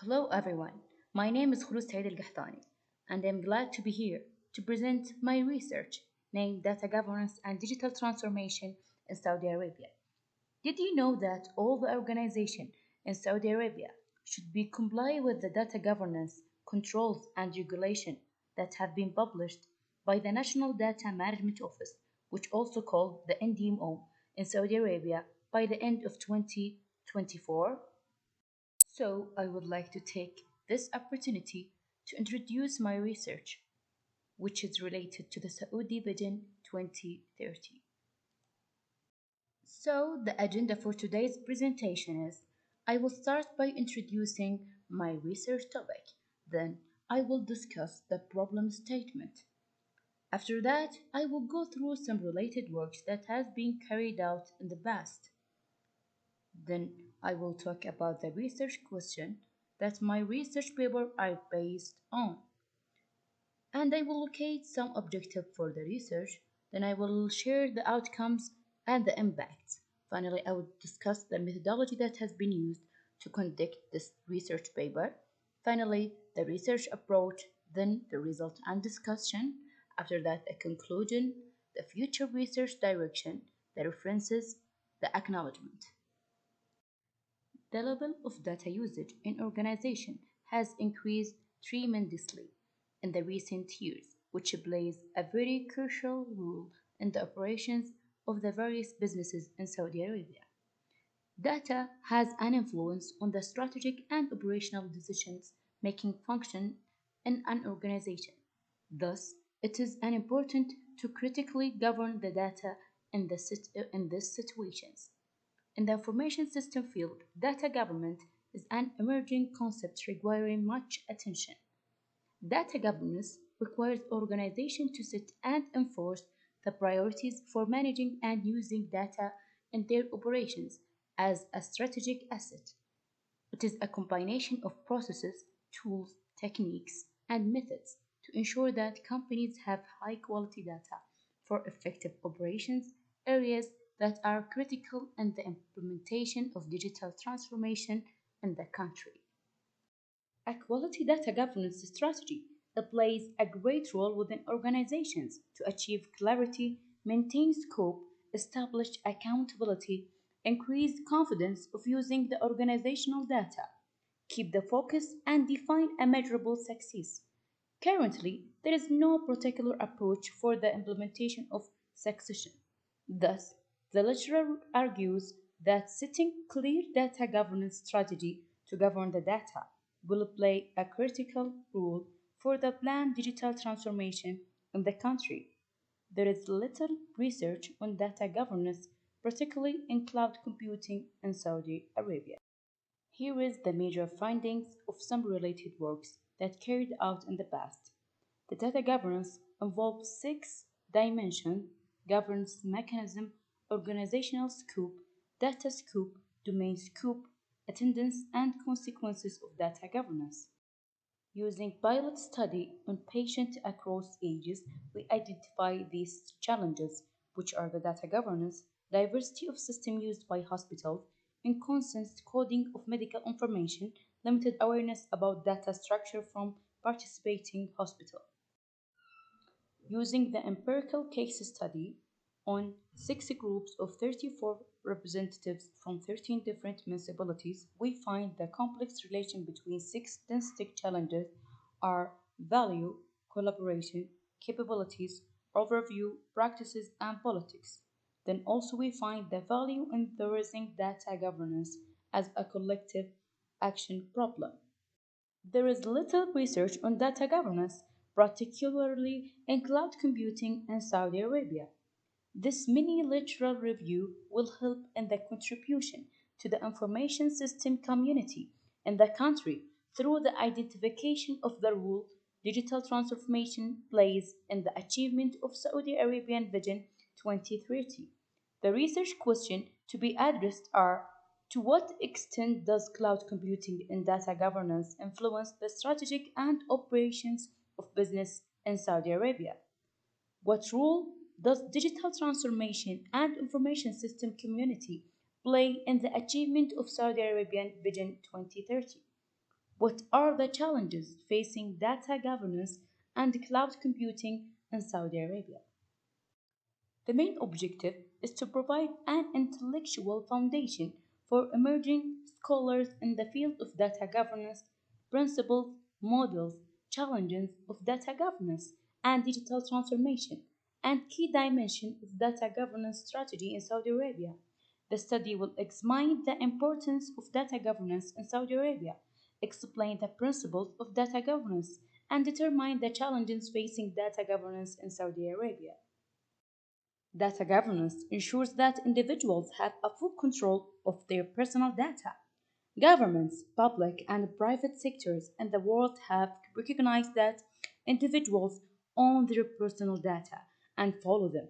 Hello everyone, my name is Kholod Saeed Alqahtani, and I'm glad to be here to present my research named Data Governance and Digital Transformation in Saudi Arabia. Did you know that all the organizations in Saudi Arabia should be comply with the data governance, controls and regulation that have been published by the National Data Management Office, which also called the NDMO in Saudi Arabia by the end of 2024? So, I would like to take this opportunity to introduce my research, which is related to the Saudi Vision 2030. So, the agenda for today's presentation is I will start by introducing my research topic, then, I will discuss the problem statement. After that, I will go through some related works that has been carried out in the past. Then I will talk about the research question that my research paper are based on. And I will locate some objective for the research. Then I will share the outcomes and the impacts. Finally, I will discuss the methodology that has been used to conduct this research paper. Finally, the research approach, then the result and discussion. After that, a conclusion, the future research direction, the references, the acknowledgement. The level of data usage in organization has increased tremendously in the recent years, which plays a very crucial role in the operations of the various businesses in Saudi Arabia. Data has an influence on the strategic and operational decisions making function in an organization. Thus, it is an important to critically govern the data in these situations. In the information system field, data government is an emerging concept requiring much attention. Data governance requires organizations to set and enforce the priorities for managing and using data in their operations as a strategic asset. It is a combination of processes, tools, techniques, and methods to ensure that companies have high quality data for effective operations, areas that are critical in the implementation of digital transformation in the country. A quality data governance strategy plays a great role within organizations to achieve clarity, maintain scope, establish accountability, increase confidence of using the organizational data, keep the focus, and define a measurable success. Currently, there is no particular approach for the implementation of succession. Thus, the lecturer argues that setting clear data governance strategy to govern the data will play a critical role for the planned digital transformation in the country. There is little research on data governance, particularly in cloud computing in Saudi Arabia. Here is the major findings of some related works that carried out in the past. The data governance involves six dimensions: governance mechanism, organizational scope, data scope, domain scope, attendance, and consequences of data governance. Using pilot study on patients across ages, we identify these challenges, which are the data governance, diversity of system used by hospitals, inconsistent coding of medical information, limited awareness about data structure from participating hospitals. Using the empirical case study on six groups of 34 representatives from 13 different municipalities, we find the complex relation between six distinct challenges are value, collaboration, capabilities, overview, practices, and politics. Then also we find the value in raising data governance as a collective action problem. There is little research on data governance, particularly in cloud computing in Saudi Arabia. This mini literal review will help in the contribution to the information system community in the country through the identification of the role digital transformation plays in the achievement of Saudi Arabian Vision 2030. The research questions to be addressed are: to what extent does cloud computing and data governance influence the strategic and operations of business in Saudi Arabia? What role does digital transformation and information system community play in the achievement of Saudi Arabian Vision 2030? What are the challenges facing data governance and cloud computing in Saudi Arabia? The main objective is to provide an intellectual foundation for emerging scholars in the field of data governance, principles, models, challenges of data governance, and digital transformation, and key dimensions of data governance strategy in Saudi Arabia. The study will examine the importance of data governance in Saudi Arabia, explain the principles of data governance, and determine the challenges facing data governance in Saudi Arabia. Data governance ensures that individuals have a full control of their personal data. Governments, public and private sectors in the world have recognized that individuals own their personal data and follow them,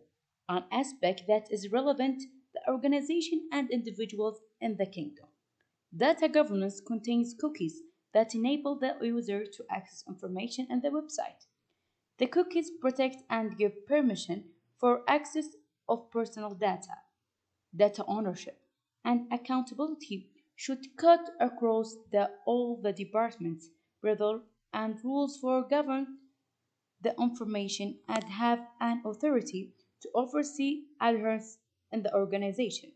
an aspect that is relevant to the organization and individuals in the kingdom. Data governance contains cookies that enable the user to access information in the website. The cookies protect and give permission for access of personal data. Data ownership and accountability should cut across all the departments, rather, and rules for govern the information and have an authority to oversee adherence in the organization.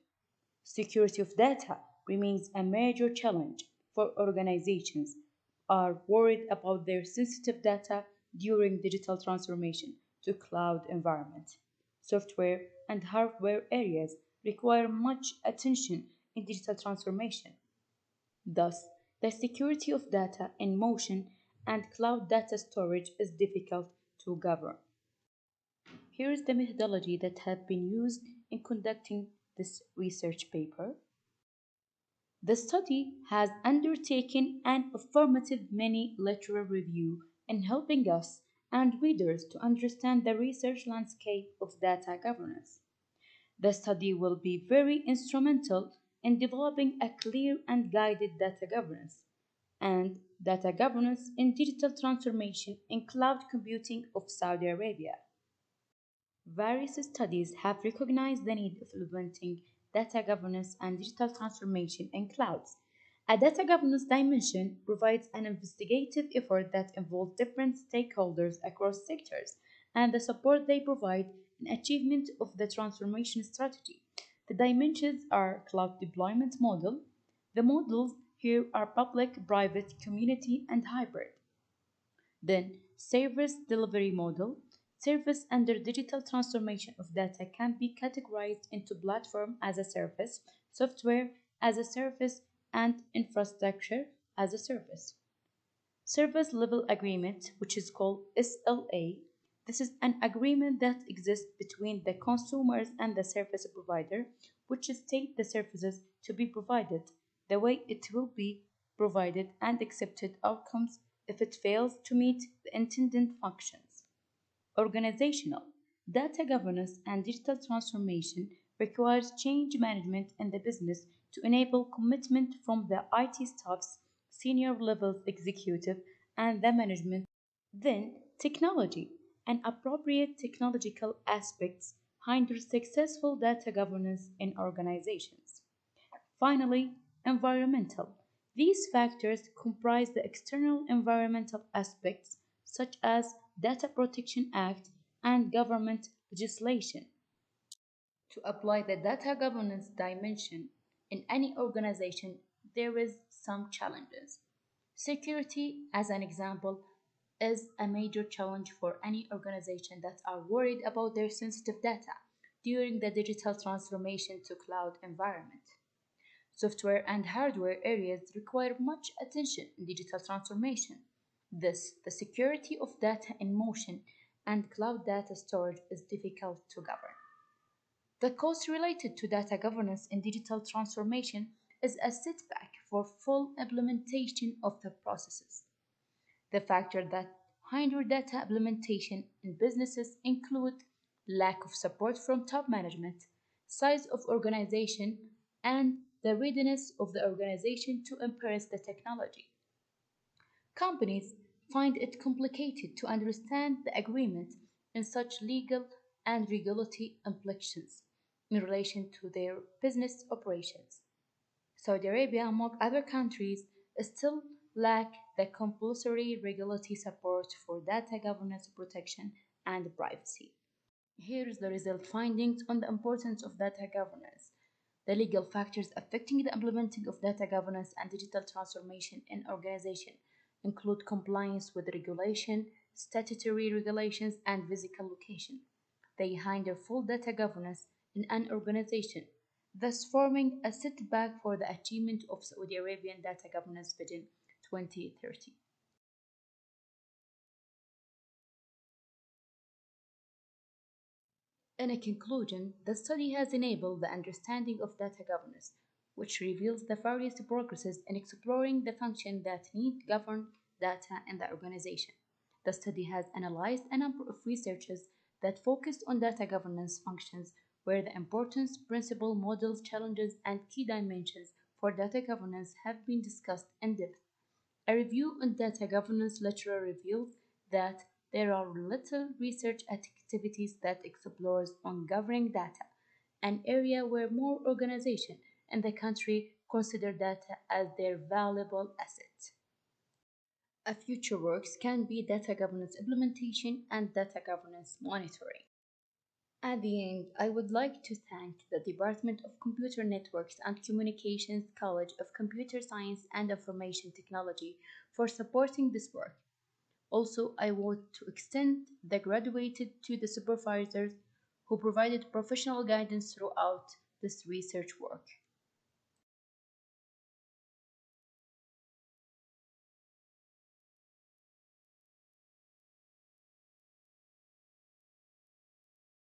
Security of data remains a major challenge for organizations are worried about their sensitive data during digital transformation to cloud environment. Software and hardware areas require much attention in digital transformation. Thus, the security of data in motion and cloud data storage is difficult to govern. Here is the methodology that have been used in conducting this research paper. The study has undertaken an affirmative mini literal review in helping us and readers to understand the research landscape of data governance. The study will be very instrumental in developing a clear and guided data governance and data governance in digital transformation in cloud computing of Saudi Arabia. Various studies have recognized the need of implementing data governance and digital transformation in clouds. A data governance dimension provides an investigative effort that involves different stakeholders across sectors and the support they provide in achievement of the transformation strategy. The dimensions are cloud deployment model. The models here are public, private, community, and hybrid. Then, service delivery model. Service under digital transformation of data can be categorized into platform as a service, software as a service, and infrastructure as a service. Service level agreement, which is called SLA, this is an agreement that exists between the consumers and the service provider, which state the services to be provided, the way it will be provided, and accepted outcomes if it fails to meet the intended functions. Organizational data governance and digital transformation requires change management in the business to enable commitment from the IT staff's senior levels executive and the management. Then, technology and appropriate technological aspects hinder successful data governance in organizations. Finally, environmental. These factors comprise the external environmental aspects such as Data Protection Act and government legislation. To apply the data governance dimension in any organization, there is some challenges. Security, as an example, is a major challenge for any organization that are worried about their sensitive data during the digital transformation to cloud environment. Software and hardware areas require much attention in digital transformation. Thus, the security of data in motion and cloud data storage is difficult to govern. The cost related to data governance in digital transformation is a setback for full implementation of the processes. The factors that hinder data implementation in businesses include lack of support from top management, size of organization, and the readiness of the organization to embrace the technology. Companies find it complicated to understand the agreement in such legal and regulatory implications in relation to their business operations. Saudi Arabia, among other countries, still lack the compulsory regulatory support for data governance protection and privacy. Here is the result findings on the importance of data governance. The legal factors affecting the implementing of data governance and digital transformation in organization include compliance with regulation, statutory regulations, and physical location. They hinder full data governance in an organization, thus forming a setback for the achievement of Saudi Arabian data governance vision 2030. In a conclusion, the study has enabled the understanding of data governance, which reveals the various progresses in exploring the functions that need governed data in the organization. The study has analyzed a number of researches that focused on data governance functions, where the importance, principle, models, challenges, and key dimensions for data governance have been discussed in depth. A review on data governance literature reveals that there are little research activities that explores on governing data, an area where more organizations in the country consider data as their valuable asset. A future works can be data governance implementation and data governance monitoring. At the end, I would like to thank the Department of Computer Networks and Communications College of Computer Science and Information Technology for supporting this work. Also, I want to extend the gratitude to the supervisors who provided professional guidance throughout this research work.